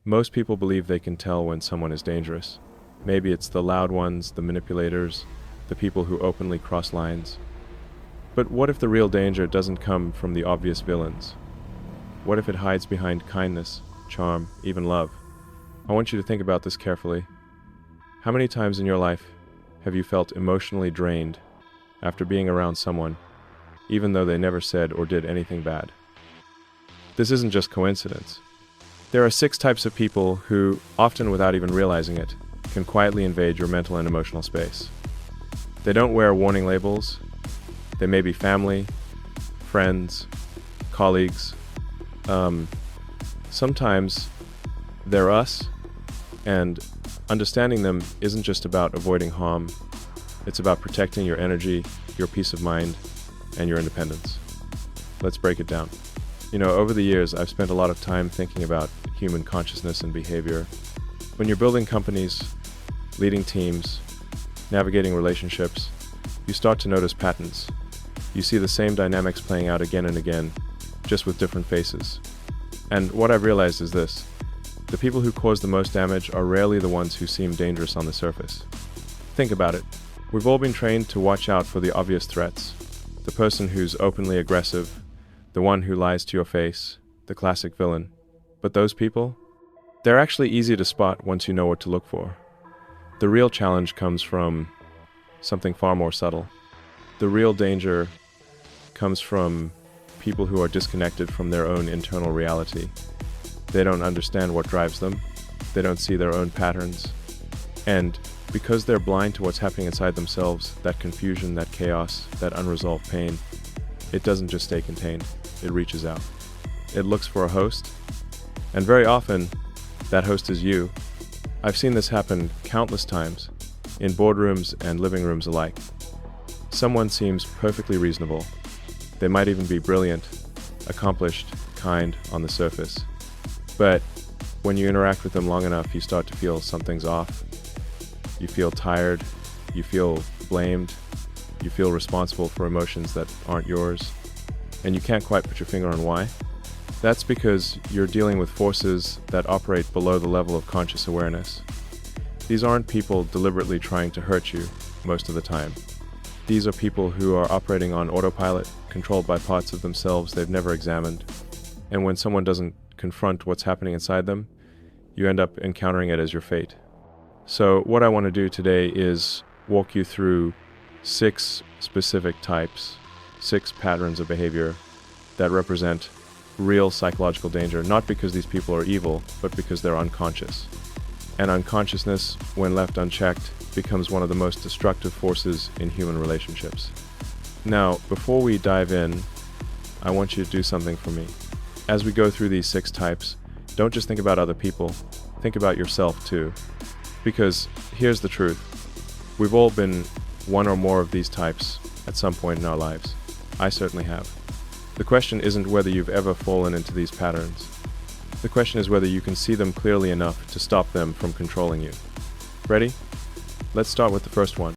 Most people believe they can tell when someone is dangerous. Maybe it's the loud ones, the manipulators, the people who openly cross lines. But what if the real danger doesn't come from the obvious villains? What if it hides behind kindness, charm, even love? I want you to think about this carefully. How many times in your life have you felt emotionally drained after being around someone, even though they never said or did anything bad? This isn't just coincidence. There are 6 types of people who, often without even realizing it, can quietly invade your mental and emotional space. They don't wear warning labels. They may be family, friends, colleagues. Sometimes they're us, and understanding them isn't just about avoiding harm. It's about protecting your energy, your peace of mind, and your independence. Let's break it down. Over the years, I've spent a lot of time thinking about human consciousness and behavior. When you're building companies, leading teams, navigating relationships, you start to notice patterns. You see the same dynamics playing out again and again, just with different faces. And what I've realized is this: the people who cause the most damage are rarely the ones who seem dangerous on the surface. Think about it. We've all been trained to watch out for the obvious threats. The person who's openly aggressive, the one who lies to your face, the classic villain. But those people? They're actually easy to spot once you know what to look for. The real challenge comes from something far more subtle. The real danger comes from people who are disconnected from their own internal reality. They don't understand what drives them. They don't see their own patterns. And because they're blind to what's happening inside themselves, that confusion, that chaos, that unresolved pain, it doesn't just stay contained. It reaches out. It looks for a host. And very often, that host is you. I've seen this happen countless times, in boardrooms and living rooms alike. Someone seems perfectly reasonable. They might even be brilliant, accomplished, kind on the surface. But when you interact with them long enough, you start to feel something's off. You feel tired. You feel blamed. You feel responsible for emotions that aren't yours. And you can't quite put your finger on why. That's because you're dealing with forces that operate below the level of conscious awareness. These aren't people deliberately trying to hurt you most of the time. These are people who are operating on autopilot, controlled by parts of themselves they've never examined. And when someone doesn't confront what's happening inside them, you end up encountering it as your fate. So what I want to do today is walk you through 6 specific types, 6 patterns of behavior that represent real psychological danger, not because these people are evil, but because they're unconscious. And unconsciousness, when left unchecked, becomes one of the most destructive forces in human relationships. Now, before we dive in, I want you to do something for me. As we go through these 6 types, don't just think about other people, think about yourself too. Because here's the truth. We've all been one or more of these types at some point in our lives. I certainly have. The question isn't whether you've ever fallen into these patterns. The question is whether you can see them clearly enough to stop them from controlling you. Ready? Let's start with the first one.